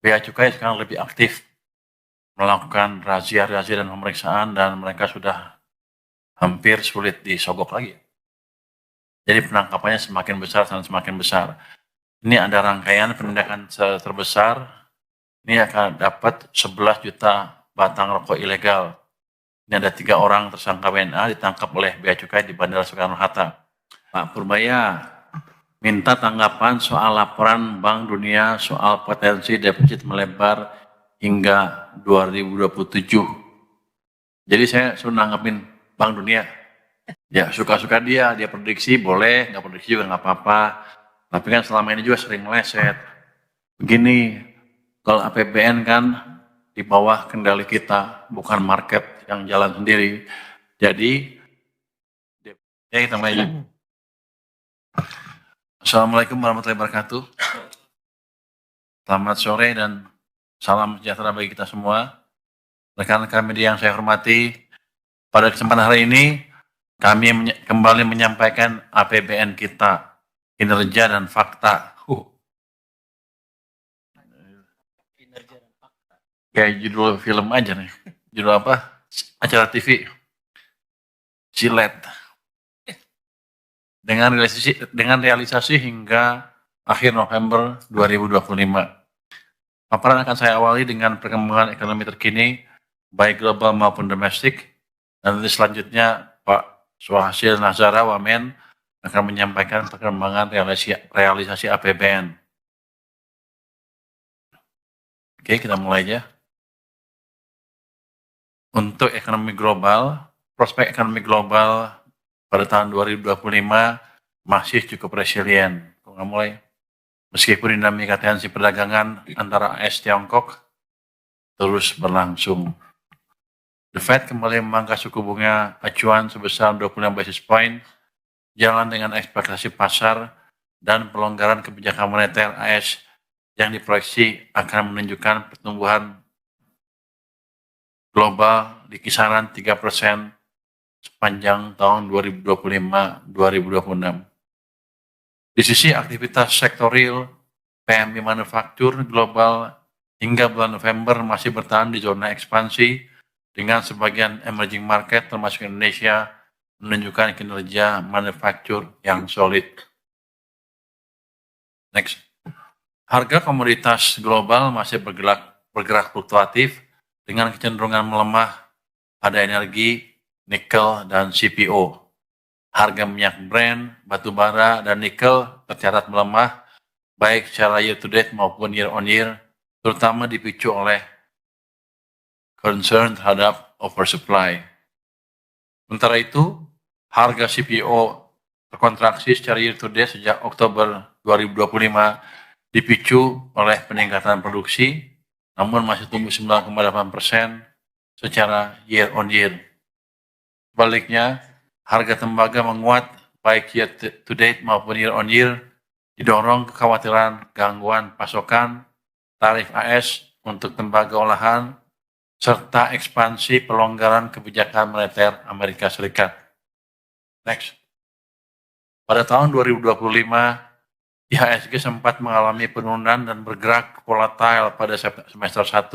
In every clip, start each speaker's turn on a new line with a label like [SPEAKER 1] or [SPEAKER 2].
[SPEAKER 1] Bea Cukai sekarang lebih aktif melakukan razia-razia dan pemeriksaan, dan mereka sudah hampir sulit disogok lagi. Jadi penangkapannya semakin besar dan semakin besar. Ini ada rangkaian penindakan terbesar. Ini akan dapat 11 juta batang rokok ilegal. Ini ada 3 orang tersangka WNA ditangkap oleh Bea Cukai di Bandara Soekarno-Hatta. Pak Purbaya minta tanggapan soal laporan Bank Dunia soal potensi defisit melebar hingga 2027. Jadi saya suruh nanggepin Bank Dunia. Ya suka-suka dia prediksi boleh, nggak prediksi juga nggak apa-apa. Tapi kan selama ini juga sering meleset. Begini, kalau APBN kan di bawah kendali kita, bukan market yang jalan sendiri. Jadi, ya kita main. Assalamualaikum warahmatullahi wabarakatuh. Selamat sore dan salam sejahtera bagi kita semua. Rekan-rekan media yang saya hormati, pada kesempatan hari ini kami kembali menyampaikan APBN kita, kinerja dan fakta. Kayak judul film aja nih. Judul apa? Acara TV. Silet. Dengan realisasi hingga akhir November 2025. Paparan akan saya awali dengan perkembangan ekonomi terkini, baik global maupun domestik. Dan nanti selanjutnya Pak Suhasil Nazara Wamen akan menyampaikan perkembangan realisasi APBN. Oke, kita mulai aja. Untuk ekonomi global, prospek ekonomi global pada tahun 2025 masih cukup resilient. Kita mulai. Meskipun dinamika tensi perdagangan antara AS Tiongkok terus berlangsung. The Fed kembali memangkas suku bunga acuan sebesar 25 basis point, jalan dengan ekspektasi pasar dan pelonggaran kebijakan moneter AS yang diproyeksi akan menunjukkan pertumbuhan global di kisaran 3% sepanjang tahun 2025-2026. Di sisi aktivitas sektorial, PMI manufaktur global hingga bulan November masih bertahan di zona ekspansi dengan sebagian emerging market termasuk Indonesia menunjukkan kinerja manufaktur yang solid. Next. Harga komoditas global masih bergerak fluktuatif dengan kecenderungan melemah pada energi, nikel, dan CPO. Harga minyak Brent, batu bara, dan nikel tercatat melemah baik secara year to date maupun year on year, terutama dipicu oleh concern terhadap oversupply. Sementara itu, harga CPO terkontraksi secara year to date sejak Oktober 2025 dipicu oleh peningkatan produksi, namun masih tumbuh 9,8% secara year on year. Sebaliknya, harga tembaga menguat baik year to date maupun year on year, didorong kekhawatiran gangguan pasokan, tarif AS untuk tembaga olahan, serta ekspansi pelonggaran kebijakan moneter Amerika Serikat. Next. Pada tahun 2025, IHSG sempat mengalami penurunan dan bergerak volatile pada semester 1,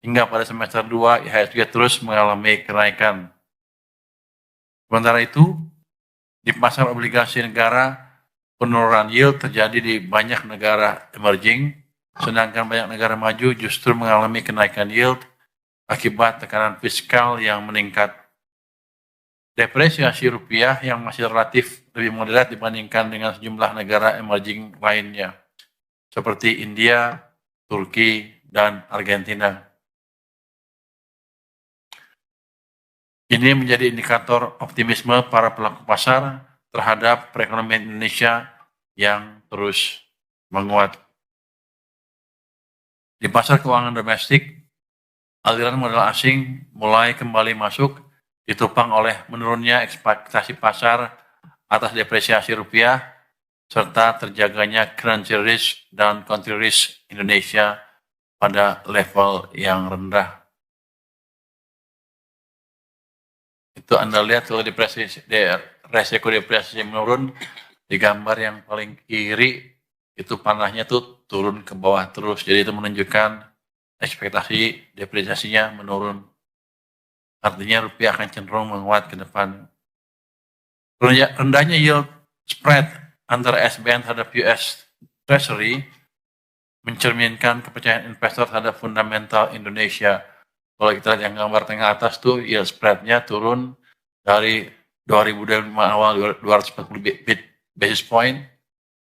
[SPEAKER 1] hingga pada semester 2 IHSG terus mengalami kenaikan. Sementara itu, di pasar obligasi negara, penurunan yield terjadi di banyak negara emerging, sedangkan banyak negara maju justru mengalami kenaikan yield akibat tekanan fiskal yang meningkat. Depresiasi rupiah yang masih relatif lebih moderat dibandingkan dengan sejumlah negara emerging lainnya, seperti India, Turki, dan Argentina. Ini menjadi indikator optimisme para pelaku pasar terhadap perekonomian Indonesia yang terus menguat. Di pasar keuangan domestik, aliran modal asing mulai kembali masuk, ditopang oleh menurunnya ekspektasi pasar atas depresiasi rupiah, serta terjaganya currency risk dan country risk Indonesia pada level yang rendah. Itu Anda lihat kalau resiko depresiasi menurun di gambar yang paling kiri, itu panahnya tuh turun ke bawah terus. Jadi itu menunjukkan ekspektasi depresiasinya menurun. Artinya rupiah akan cenderung menguat ke depan. Rendahnya yield spread antara SBN terhadap US Treasury mencerminkan kepercayaan investor terhadap fundamental Indonesia. Kalau kita lihat yang gambar tengah atas tuh yield spread-nya turun dari 2005 awal 240 basis point,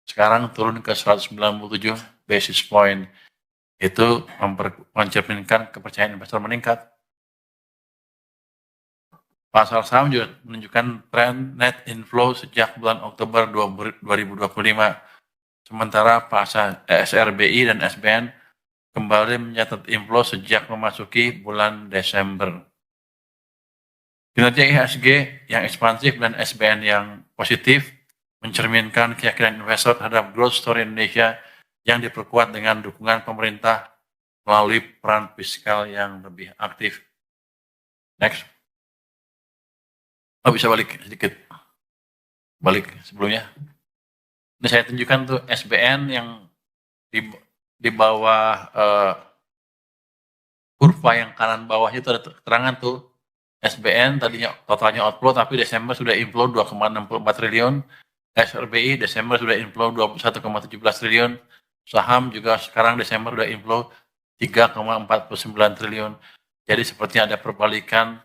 [SPEAKER 1] sekarang turun ke 197 basis point. Itu mencerminkan kepercayaan investor meningkat. Pasar saham juga menunjukkan tren net inflow sejak bulan Oktober 2025. Sementara pasar SRBI dan SBN kembali mencatat inflow sejak memasuki bulan Desember. Kinerja IHSG yang ekspansif dan SBN yang positif mencerminkan keyakinan investor terhadap growth story Indonesia yang diperkuat dengan dukungan pemerintah melalui peran fiskal yang lebih aktif. Next. Oh, bisa balik sedikit. Balik sebelumnya. Ini saya tunjukkan tuh SBN yang di bawah kurva yang kanan bawahnya itu ada keterangan tuh SBN tadinya totalnya outflow tapi Desember sudah inflow 2,64 triliun, SRBI Desember sudah inflow 21,17 triliun, saham juga sekarang Desember sudah inflow 3,49 triliun. Jadi sepertinya ada perbalikan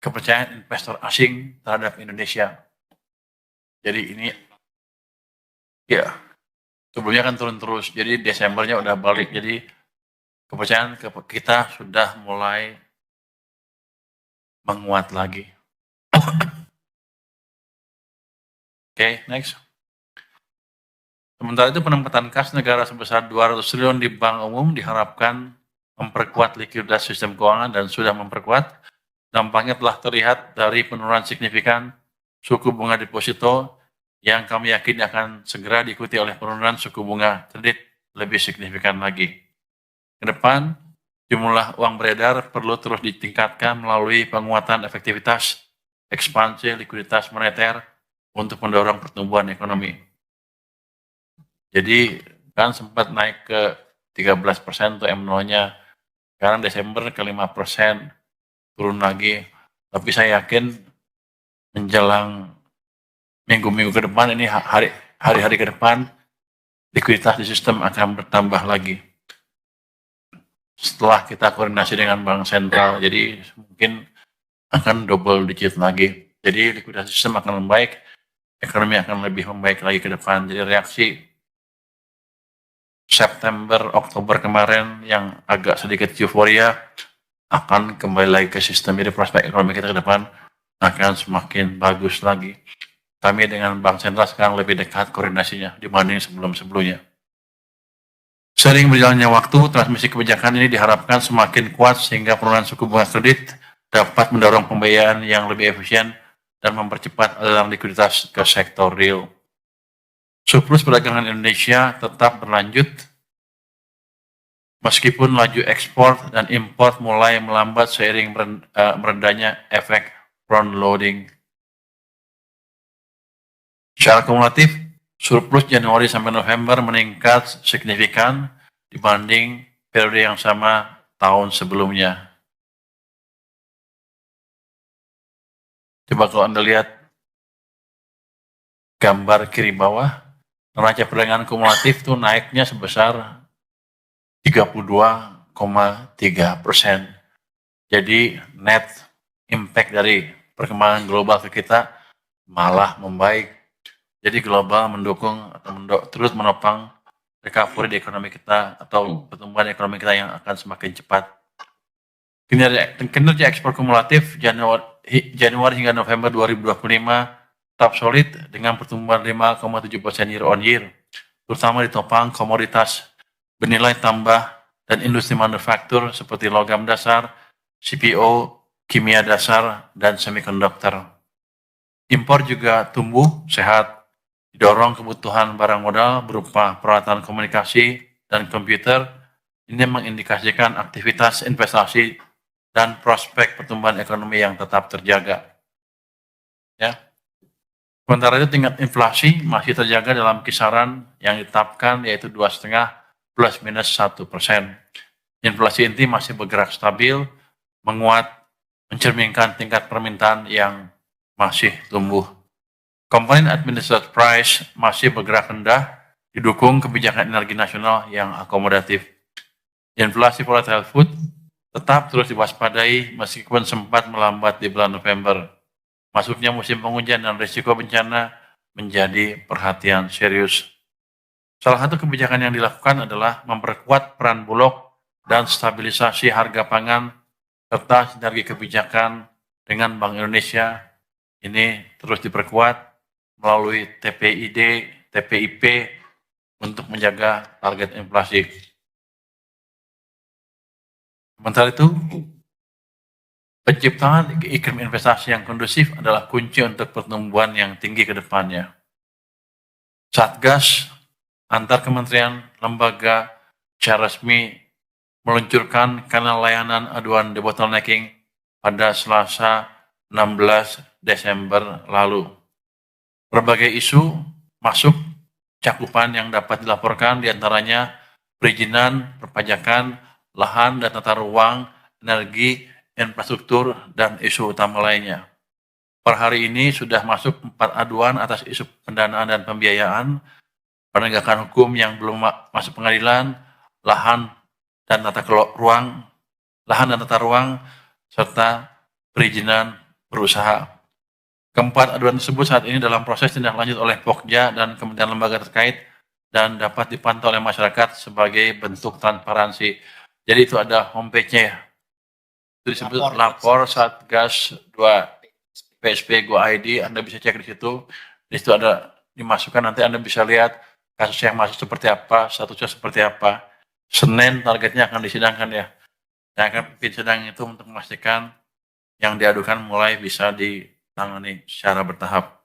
[SPEAKER 1] kepercayaan investor asing terhadap Indonesia. Jadi ini ya sebelumnya kan turun terus, jadi Desembernya udah balik, jadi kepercayaan kita sudah mulai menguat lagi. Oke, next. Sementara itu penempatan kas negara sebesar 200 triliun di bank umum diharapkan memperkuat likuiditas sistem keuangan dan sudah memperkuat. Dampaknya telah terlihat dari penurunan signifikan suku bunga deposito yang kami yakin akan segera diikuti oleh penurunan suku bunga kredit lebih signifikan lagi. Ke depan, jumlah uang beredar perlu terus ditingkatkan melalui penguatan efektivitas, ekspansi likuiditas moneter untuk mendorong pertumbuhan ekonomi. Jadi kan sempat naik ke 13% tuh M0-nya, sekarang Desember ke 5%, turun lagi. Tapi saya yakin menjelang minggu-minggu ke depan, ini hari-hari ke depan, likuiditas di sistem akan bertambah lagi. Setelah kita koordinasi dengan bank sentral, jadi mungkin akan double digit lagi. Jadi likuiditas sistem akan membaik, ekonomi akan lebih membaik lagi ke depan. Jadi reaksi September, Oktober kemarin yang agak sedikit euforia akan kembali lagi ke sistem. Jadi prospek ekonomi kita ke depan akan semakin bagus lagi. Kami dengan bank sentral sekarang lebih dekat koordinasinya dibanding sebelum-sebelumnya. Seiring berjalannya waktu, transmisi kebijakan ini diharapkan semakin kuat sehingga penurunan suku bunga kredit dapat mendorong pembiayaan yang lebih efisien dan mempercepat aliran likuiditas ke sektor real. Surplus perdagangan Indonesia tetap berlanjut meskipun laju ekspor dan impor mulai melambat seiring merendahnya efek front loading. Secara kumulatif, surplus Januari sampai November meningkat signifikan dibanding periode yang sama tahun sebelumnya. Coba kalau Anda lihat gambar kiri bawah, neraca perdagangan kumulatif itu naiknya sebesar 32,3%. Jadi net impact dari perkembangan global ke kita malah membaik. Jadi global mendukung atau terus menopang recovery di ekonomi kita atau pertumbuhan ekonomi kita yang akan semakin cepat. Kinerja ekspor kumulatif Januari hingga November 2025 tetap solid dengan pertumbuhan 5,7% year on year, terutama ditopang komoditas bernilai tambah dan industri manufaktur seperti logam dasar, CPO, kimia dasar, dan semikonduktor. Impor juga tumbuh sehat, didorong kebutuhan barang modal berupa peralatan komunikasi dan komputer. Ini mengindikasikan aktivitas investasi dan prospek pertumbuhan ekonomi yang tetap terjaga. Ya. Sementara itu tingkat inflasi masih terjaga dalam kisaran yang ditetapkan yaitu 2,5 plus minus 1%. Inflasi inti masih bergerak stabil, menguat, mencerminkan tingkat permintaan yang masih tumbuh. Komponen administered price masih bergerak rendah, didukung kebijakan energi nasional yang akomodatif. Inflasi volatile food tetap terus diwaspadai meskipun sempat melambat di bulan November. Masuknya musim penghujan dan risiko bencana menjadi perhatian serius. Salah satu kebijakan yang dilakukan adalah memperkuat peran Bulog dan stabilisasi harga pangan serta sinergi kebijakan dengan Bank Indonesia ini terus diperkuat melalui TPID, TPIP untuk menjaga target inflasi. Sementara itu, penciptaan iklim investasi yang kondusif adalah kunci untuk pertumbuhan yang tinggi ke depannya. Satgas antar kementerian, lembaga, secara resmi meluncurkan kanal layanan aduan debottlenecking pada Selasa 16 Desember lalu. Berbagai isu masuk cakupan yang dapat dilaporkan diantaranya perizinan, perpajakan, lahan dan tata ruang, energi, infrastruktur, dan isu utama lainnya. Per hari ini sudah masuk 4 aduan atas isu pendanaan dan pembiayaan, penegakan hukum yang belum masuk pengadilan, lahan dan tata ruang, serta perizinan berusaha. Keempat aduan tersebut saat ini dalam proses tindak lanjut oleh Pokja dan kementerian lembaga terkait dan dapat dipantau oleh masyarakat sebagai bentuk transparansi. Jadi itu ada homepage-nya ya. Itu disebut lapor Satgas 2 PSP Go ID, Anda bisa cek di situ. Di situ ada dimasukkan, nanti Anda bisa lihat kasus yang masuk seperti apa, statusnya seperti apa. Senin targetnya akan disidangkan ya. Yang akan pimpin sidang itu untuk memastikan yang diadukan mulai bisa ditangani secara bertahap.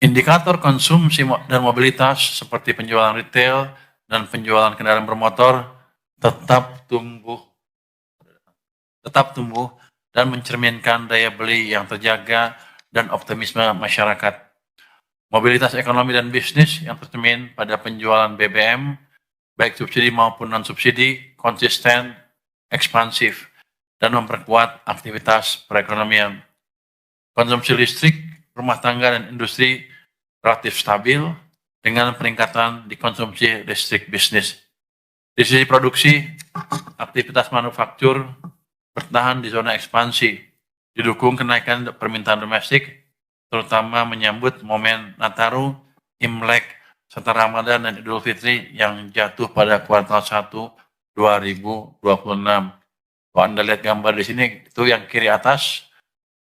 [SPEAKER 1] Indikator konsumsi dan mobilitas seperti penjualan retail dan penjualan kendaraan bermotor tetap tumbuh dan mencerminkan daya beli yang terjaga dan optimisme masyarakat. Mobilitas ekonomi dan bisnis yang tercermin pada penjualan BBM, baik subsidi maupun non-subsidi, konsisten, ekspansif, dan memperkuat aktivitas perekonomian. Konsumsi listrik, rumah tangga, dan industri relatif stabil dengan peningkatan di konsumsi listrik bisnis. Di sisi produksi, aktivitas manufaktur bertahan di zona ekspansi, didukung kenaikan permintaan domestik, terutama menyambut momen Nataru, Imlek, serta Ramadan dan Idul Fitri yang jatuh pada kuartal 1 2026. Kalau Anda lihat gambar di sini, itu yang kiri atas,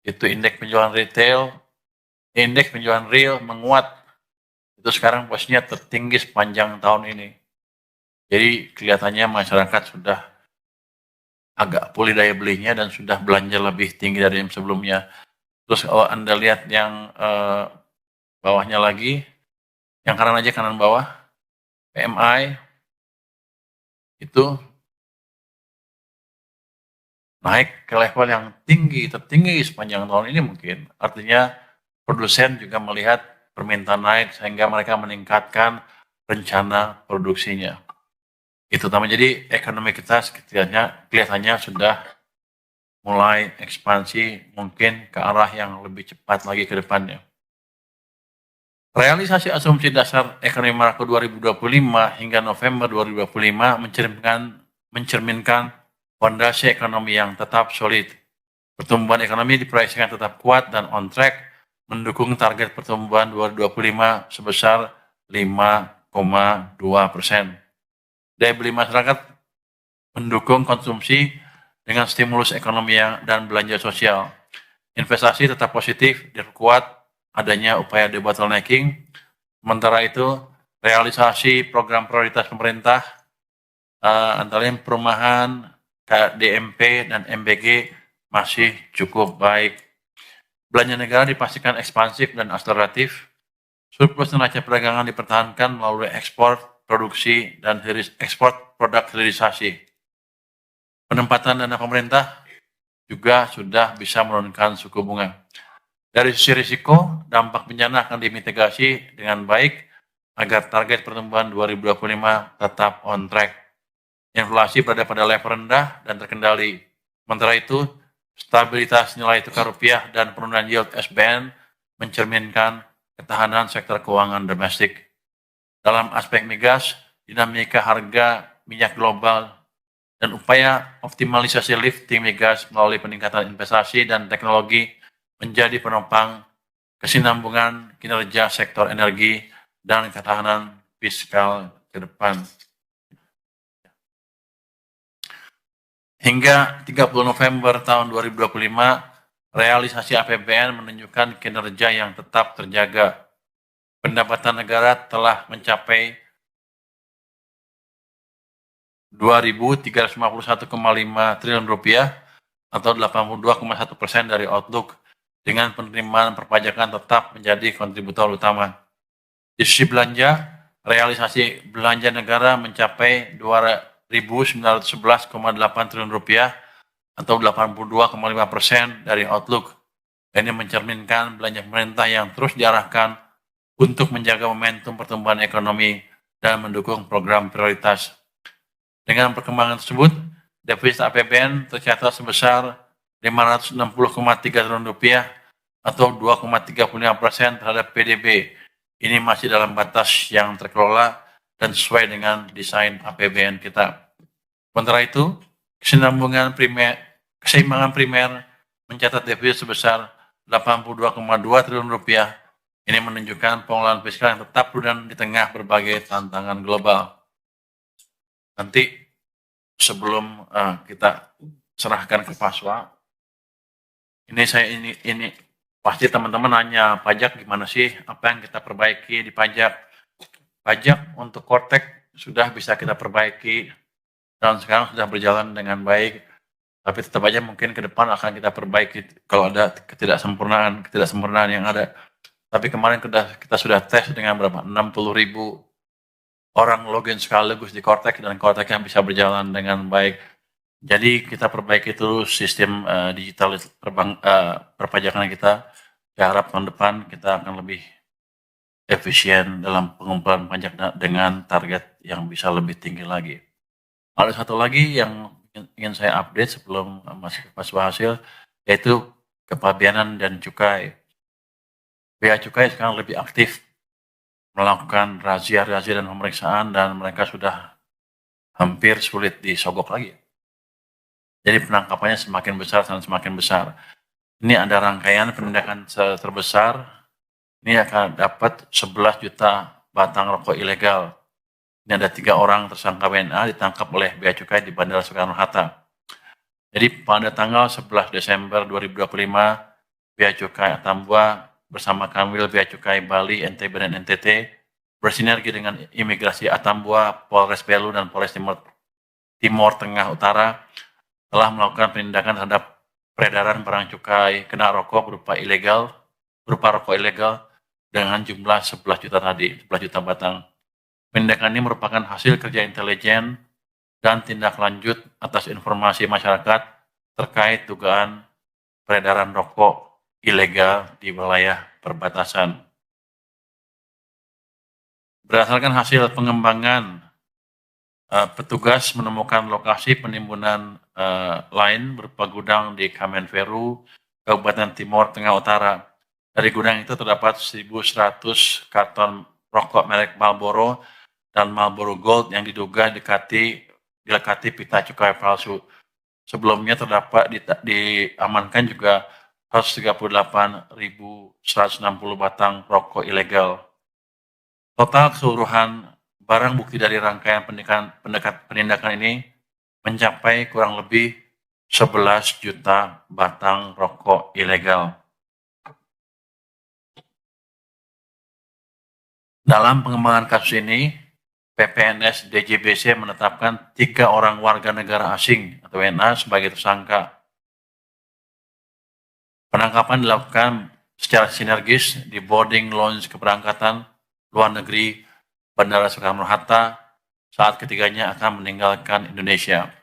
[SPEAKER 1] itu indeks penjualan retail, indeks penjualan real menguat. Itu sekarang posisinya tertinggi sepanjang tahun ini. Jadi kelihatannya masyarakat sudah agak pulih daya belinya dan sudah belanja lebih tinggi dari yang sebelumnya. Terus kalau Anda lihat yang bawahnya lagi, yang kanan bawah, PMI itu naik ke level yang tertinggi sepanjang tahun ini mungkin. Artinya produsen juga melihat permintaan naik sehingga mereka meningkatkan rencana produksinya. Itu utama. Jadi ekonomi kita kelihatannya sudah mulai ekspansi mungkin ke arah yang lebih cepat lagi ke depannya. Realisasi asumsi dasar ekonomi makro 2025 hingga November 2025 mencerminkan fondasi ekonomi yang tetap solid. Pertumbuhan ekonomi diproyeksikan tetap kuat dan on track, mendukung target pertumbuhan 2025 sebesar 5,2%. Daya beli masyarakat mendukung konsumsi dengan stimulus ekonomi dan belanja sosial. Investasi tetap positif, diperkuat adanya upaya debottlenecking. Sementara itu, realisasi program prioritas pemerintah antara lain perumahan, KDMP, dan MBG masih cukup baik. Belanja negara dipastikan ekspansif dan akseleratif. Surplus neraca perdagangan dipertahankan melalui ekspor, produksi, dan ekspor produk hilirisasi. Penempatan dana pemerintah juga sudah bisa menurunkan suku bunga. Dari sisi risiko, dampak bencana akan dimitigasi dengan baik agar target pertumbuhan 2025 tetap on track. Inflasi berada pada level rendah dan terkendali. Sementara itu, stabilitas nilai tukar rupiah dan penurunan yield SBN mencerminkan ketahanan sektor keuangan domestik. Dalam aspek migas, dinamika harga minyak global dan upaya optimalisasi lifting migas melalui peningkatan investasi dan teknologi menjadi penopang kesinambungan kinerja sektor energi dan ketahanan fiskal ke depan. Hingga 30 November tahun 2025, realisasi APBN menunjukkan kinerja yang tetap terjaga. Pendapatan negara telah mencapai 2.351,5 triliun rupiah atau 82,1% dari outlook, dengan penerimaan perpajakan tetap menjadi kontributor utama. Di sisi belanja, realisasi belanja negara mencapai 2.911,8 triliun rupiah atau 82,5% dari outlook. Ini mencerminkan belanja pemerintah yang terus diarahkan untuk menjaga momentum pertumbuhan ekonomi dan mendukung program prioritas. Dengan perkembangan tersebut, defisit APBN tercatat sebesar 560,3 triliun rupiah atau 2,35% terhadap PDB. Ini masih dalam batas yang terkelola dan sesuai dengan desain APBN kita. Sementara itu, keseimbangan primer mencatat defisit sebesar 82,2 triliun rupiah. Ini menunjukkan pengelolaan fiskal yang tetap prudent di tengah berbagai tantangan global. Nanti sebelum kita serahkan ke Paswa, ini pasti teman-teman nanya pajak gimana sih, apa yang kita perbaiki di pajak. Pajak untuk Kortek sudah bisa kita perbaiki dan sekarang sudah berjalan dengan baik, tapi tetap aja mungkin ke depan akan kita perbaiki kalau ada ketidaksempurnaan yang ada. Tapi kemarin kita sudah tes dengan berapa? 60.000 orang login sekaligus di Kortek dan Korteknya bisa berjalan dengan baik. Jadi kita perbaiki terus sistem digital perpajakan kita. Saya harap tahun depan kita akan lebih efisien dalam pengumpulan pajak dengan target yang bisa lebih tinggi lagi. Ada satu lagi yang ingin saya update sebelum masuk ke Paswa hasil, yaitu kepabeanan dan cukai. Bea Cukai sekarang lebih aktif melakukan razia dan pemeriksaan, dan mereka sudah hampir sulit disogok lagi. Jadi penangkapannya semakin besar dan semakin besar. Ini ada rangkaian penindakan terbesar. Ini akan dapat 11 juta batang rokok ilegal. Ini ada 3 orang tersangka WNA ditangkap oleh Bea Cukai di Bandara Soekarno-Hatta. Jadi pada tanggal 11 Desember 2025, Bea Cukai Atambua bersama Kanwil Bea Cukai Bali, NTB, dan NTT bersinergi dengan Imigrasi Atambua, Polres Belu, dan Polres Timur Tengah Utara telah melakukan penindakan terhadap peredaran barang cukai kena rokok berupa rokok ilegal dengan jumlah 11 juta tadi, 11 juta batang. Penindakan ini merupakan hasil kerja intelijen dan tindak lanjut atas informasi masyarakat terkait dugaan peredaran rokok ilegal di wilayah perbatasan. Berdasarkan hasil pengembangan, petugas menemukan lokasi penimbunan lain berupa gudang di Kamenveru, Kabupaten Timur Tengah Utara. Dari gudang itu terdapat 1.100 karton rokok merek Marlboro dan Marlboro Gold yang diduga dilekati pita cukai palsu. Sebelumnya terdapat diamankan juga 138.160 batang rokok ilegal. Total keseluruhan barang bukti dari rangkaian penindakan ini mencapai kurang lebih 11 juta batang rokok ilegal. Dalam pengembangan kasus ini, PPNS DJBC menetapkan 3 orang warga negara asing atau WNA sebagai tersangka. Penangkapan dilakukan secara sinergis di boarding lounge keberangkatan luar negeri Bandara Soekarno-Hatta saat ketiganya akan meninggalkan Indonesia.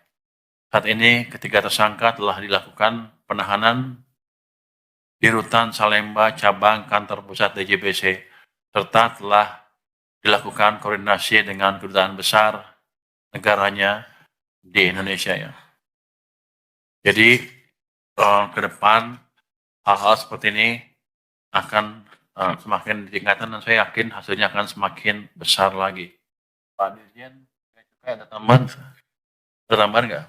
[SPEAKER 1] Saat ini ketiga tersangka telah dilakukan penahanan di Rutan Salemba cabang kantor pusat DJBC, serta telah dilakukan koordinasi dengan kedutaan besar negaranya di Indonesia ya. Jadi ke depan hal-hal seperti ini akan semakin ditingkatkan dan saya yakin hasilnya akan semakin besar lagi. Pak Dirjen, ada tambahan? Ada tambahan nggak?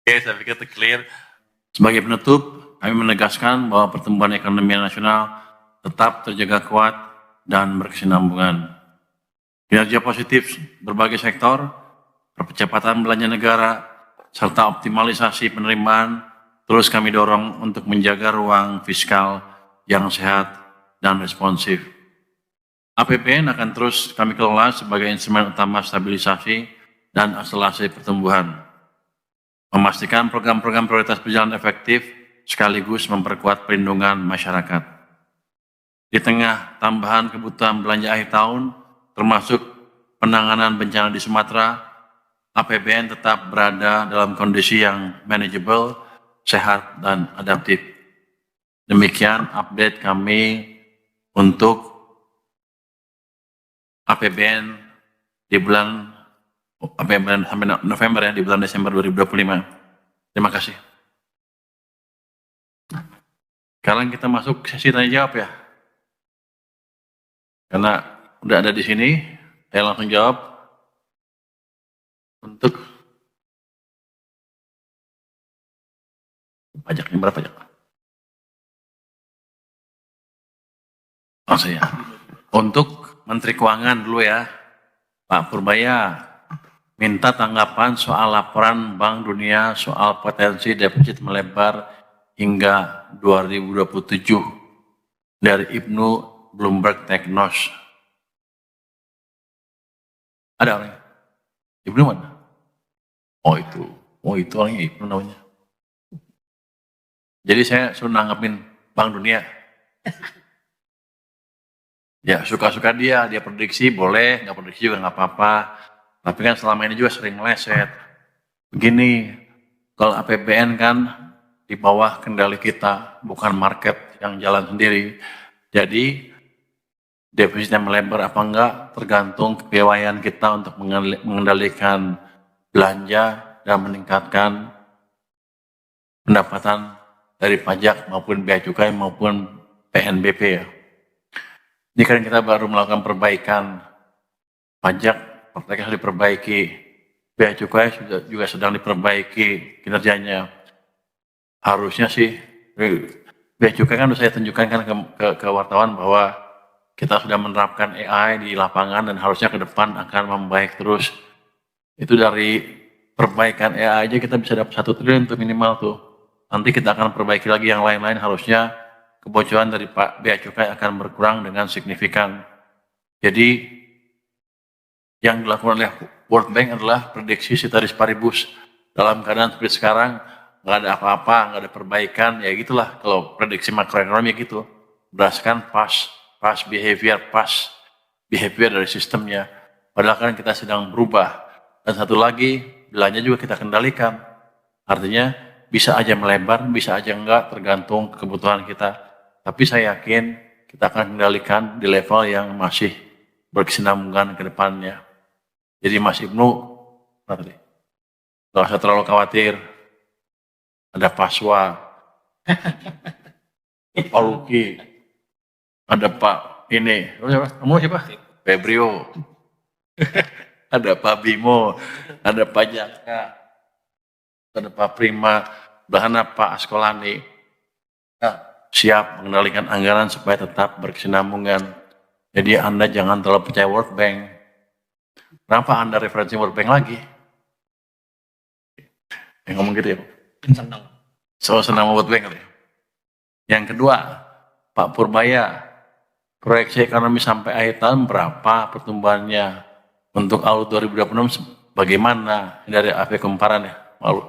[SPEAKER 1] Oke, saya pikir itu clear. Sebagai penutup, kami menegaskan bahwa pertumbuhan ekonomi nasional tetap terjaga kuat dan berkesinambungan. Kinerja positif berbagai sektor, percepatan belanja negara, serta optimalisasi penerimaan terus kami dorong untuk menjaga ruang fiskal yang sehat dan responsif. APBN akan terus kami kelola sebagai instrumen utama stabilisasi dan akselerasi pertumbuhan. Memastikan program-program prioritas berjalan efektif sekaligus memperkuat perlindungan masyarakat. Di tengah tambahan kebutuhan belanja akhir tahun, termasuk penanganan bencana di Sumatera, APBN tetap berada dalam kondisi yang manageable, sehat, dan adaptif. Demikian update kami untuk APBN di bulan sampai November ya, di bulan Desember 2025. Terima kasih. Sekarang kita masuk sesi tanya jawab ya. Karena udah ada di sini, saya langsung jawab. Untuk pajaknya berapa pajak? Oh saya. Untuk Menteri Keuangan dulu ya, Pak Purbaya minta tanggapan soal laporan Bank Dunia soal potensi defisit melebar hingga 2027 dari Ibnu Bloomberg Technos. Ada orangnya? Ibnu mana? Oh itu orangnya Ibnu namanya. Jadi saya suruh nanggepin Bank Dunia. Ya suka-suka dia prediksi boleh, nggak prediksi juga nggak apa-apa. Tapi kan selama ini juga sering meleset. Begini, kalau APBN kan di bawah kendali kita, bukan market yang jalan sendiri. Jadi defisitnya melebar apa enggak tergantung kepiawaian kita untuk mengendalikan belanja dan meningkatkan pendapatan dari pajak maupun bea cukai maupun PNBP ya. Ini kan kita baru melakukan perbaikan pajak, mereka sudah diperbaiki, bea cukai juga sedang diperbaiki kinerjanya. Harusnya sih bea cukai kan sudah saya tunjukkan kan ke wartawan bahwa kita sudah menerapkan AI di lapangan dan harusnya ke depan akan membaik terus. Itu dari perbaikan AI aja kita bisa dapat 1 triliun tuh minimal tuh. Nanti kita akan perbaiki lagi yang lain-lain, harusnya kebocoran dari bea cukai akan berkurang dengan signifikan. Jadi yang dilakukan oleh World Bank adalah prediksi ceteris paribus. Dalam keadaan seperti sekarang, nggak ada apa-apa, nggak ada perbaikan, ya gitulah kalau prediksi makroekonomi gitu. Berdasarkan past behavior dari sistemnya. Padahal kan kita sedang berubah. Dan satu lagi, belanja juga kita kendalikan. Artinya bisa aja melebar, bisa aja enggak, tergantung kebutuhan kita. Tapi saya yakin kita akan kendalikan di level yang masih berkesinambungan ke depannya. Jadi Mas Ibnu, nggak usah terlalu khawatir. Ada Paswa, Pak Luki, ada Pak ini, kamu siapa? Febrio, ada Pak Bimo, ada Pak Jaka, ada Pak Prima, bahkan Pak Askolani. Nah, siap mengendalikan anggaran supaya tetap berkesinambungan. Jadi Anda jangan terlalu percaya World Bank. Kenapa Anda referensi World Bank lagi? Yang ngomong gitu ya Pak?
[SPEAKER 2] Senang.
[SPEAKER 1] Soal senang World Bank kali ya. Yang kedua, Pak Purbaya, proyeksi ekonomi sampai akhir tahun berapa pertumbuhannya? Untuk awal 2026 bagaimana? Dari AP Kumparan ya, malu.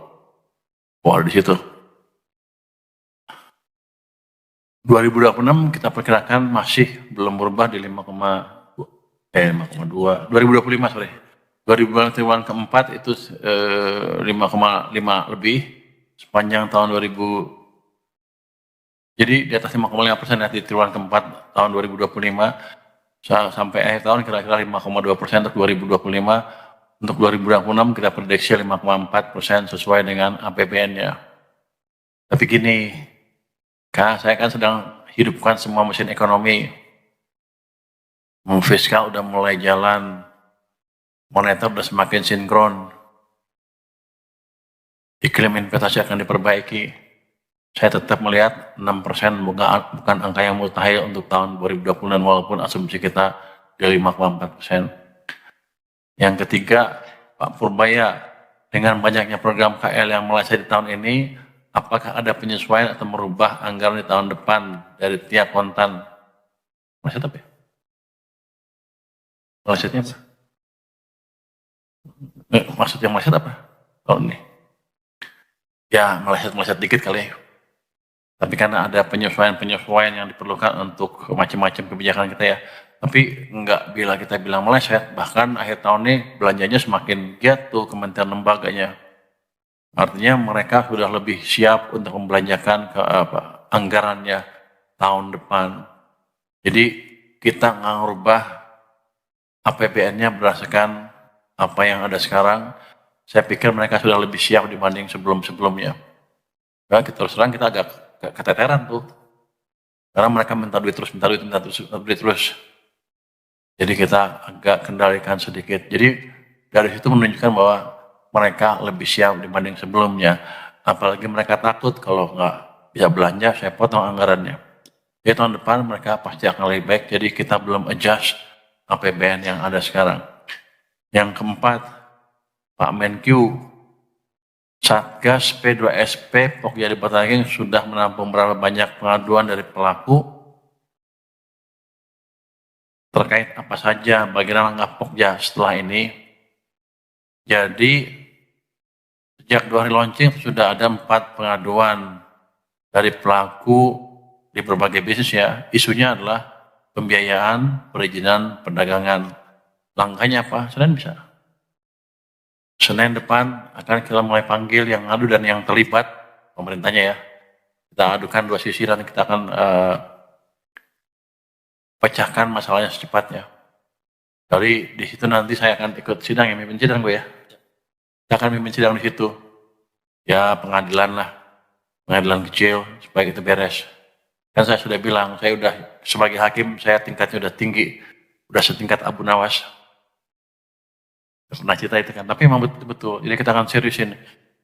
[SPEAKER 1] Wah, di situ. 2026 kita perkirakan masih belum berubah di 5,2. 2025 sorry. 2025 triwulan keempat itu 5,5 lebih sepanjang tahun 2000. Jadi di atas 5,5% ya di triwulan keempat tahun 2025 sampai akhir tahun kira-kira 5,2% untuk 2025. Untuk 2026 kita prediksi 5,4% sesuai dengan APBN-nya. Tapi gini, saya kan sedang hidupkan semua mesin ekonomi. Fiskal udah mulai jalan, moneter udah semakin sinkron, iklim investasi akan diperbaiki. Saya tetap melihat 6% bukan angka yang mustahil untuk tahun 2020 walaupun asumsi kita di 5,4%. Yang ketiga, Pak Purbaya, dengan banyaknya program KL yang meleset di tahun ini, apakah ada penyesuaian atau merubah anggaran di tahun depan dari tiap kontan? Meleset apa ya? Melesetnya apa? Maksudnya meleset apa? Tahun ini? Ya, meleset dikit kali ya. Tapi karena ada penyesuaian yang diperlukan untuk macam-macam kebijakan kita ya. Tapi enggak bila kita bilang meleset, bahkan akhir tahun ini belanjanya semakin giat tuh kementerian lembaganya. Artinya mereka sudah lebih siap untuk membelanjakan anggarannya tahun depan. Jadi kita nggak ngubah APBN-nya berdasarkan apa yang ada sekarang. Saya pikir mereka sudah lebih siap dibanding sebelum-sebelumnya. Nah, terus terang kita agak keteteran tuh. Karena mereka minta duit terus. Jadi kita agak kendalikan sedikit. Jadi dari situ menunjukkan bahwa mereka lebih siap dibanding sebelumnya. Apalagi mereka takut kalau nggak bisa belanja, saya potong anggarannya. Jadi tahun depan mereka pasti akan lebih baik. Jadi kita belum adjust APBN yang ada sekarang. Yang keempat, Pak Menkyu, Satgas P2SP Pokja di Batageng sudah menampung berapa banyak pengaduan dari pelaku terkait apa saja bagian langkah Pokja setelah ini. Jadi sejak 2 hari launching sudah ada 4 pengaduan dari pelaku di berbagai bisnis ya. Isunya adalah pembiayaan, perizinan, perdagangan. Langkahnya apa? Senin bisa. Senin depan akan kita mulai panggil yang ngadu dan yang terlibat pemerintahnya ya. Kita adukan dua sisi dan kita akan pecahkan masalahnya secepatnya. Jadi di situ nanti saya akan ikut sidang ya, mimpin sidang gue ya. Kita akan mimpin sidang di situ. Ya pengadilan lah, pengadilan kecil supaya itu beres. Kan saya sudah bilang, saya udah sebagai hakim saya tingkatnya udah tinggi, udah setingkat Abu Nawas. Pernah cerita itu kan, tapi memang betul-betul. Jadi kita akan seriusin.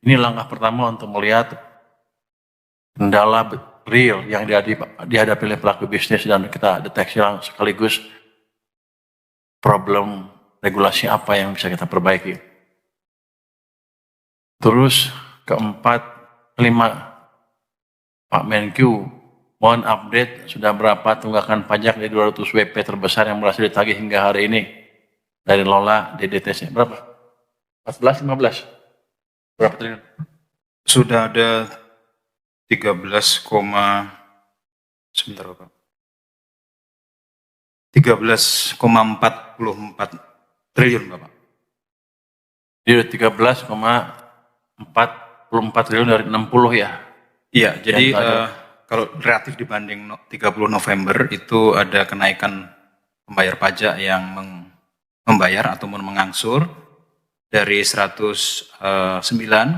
[SPEAKER 1] Ini langkah pertama untuk melihat kendala real yang dihadapi oleh pelaku bisnis dan kita deteksi sekaligus problem regulasi apa yang bisa kita perbaiki. Terus kelima, Pak Menkyu, mohon update sudah berapa tunggakan pajak dari 200 WP terbesar yang berhasil ditagih hingga hari ini dari Lola DDTC. Berapa? 14, 15? Berapa triliun?
[SPEAKER 2] Sudah ada 13, sebentar Bapak. 13,44 triliun Bapak.
[SPEAKER 1] Jadi 13,44 triliun dari 60 ya?
[SPEAKER 2] Iya, jadi kalau relatif dibanding 30 November itu ada kenaikan pembayar pajak yang membayar ataupun mengangsur dari 109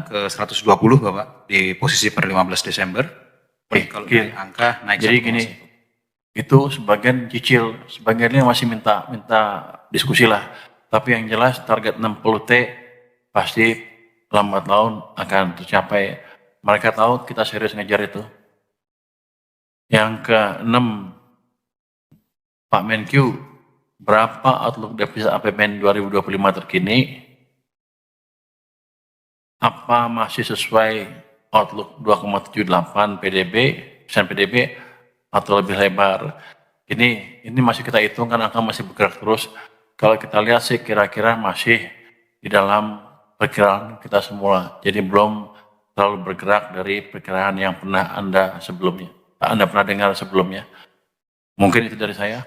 [SPEAKER 2] ke 120 Bapak di posisi per 15 Desember. Kalau dari angka naik.
[SPEAKER 1] Jadi gini, itu sebagian cicil, sebagiannya masih minta diskusi lah. Tapi yang jelas target 60T pasti lambat laun akan tercapai. Mereka tahu kita serius ngejar itu. Yang ke-6, Pak Menkyu, berapa outlook defisit APBN 2025 terkini? Apa masih sesuai outlook 2,78 PDB atau lebih lebar? Ini masih kita hitung kan angka masih bergerak terus. Kalau kita lihat sih kira-kira masih di dalam perkiraan kita semula. Jadi belum terlalu bergerak dari perkiraan yang pernah Anda pernah dengar sebelumnya. Mungkin itu dari saya.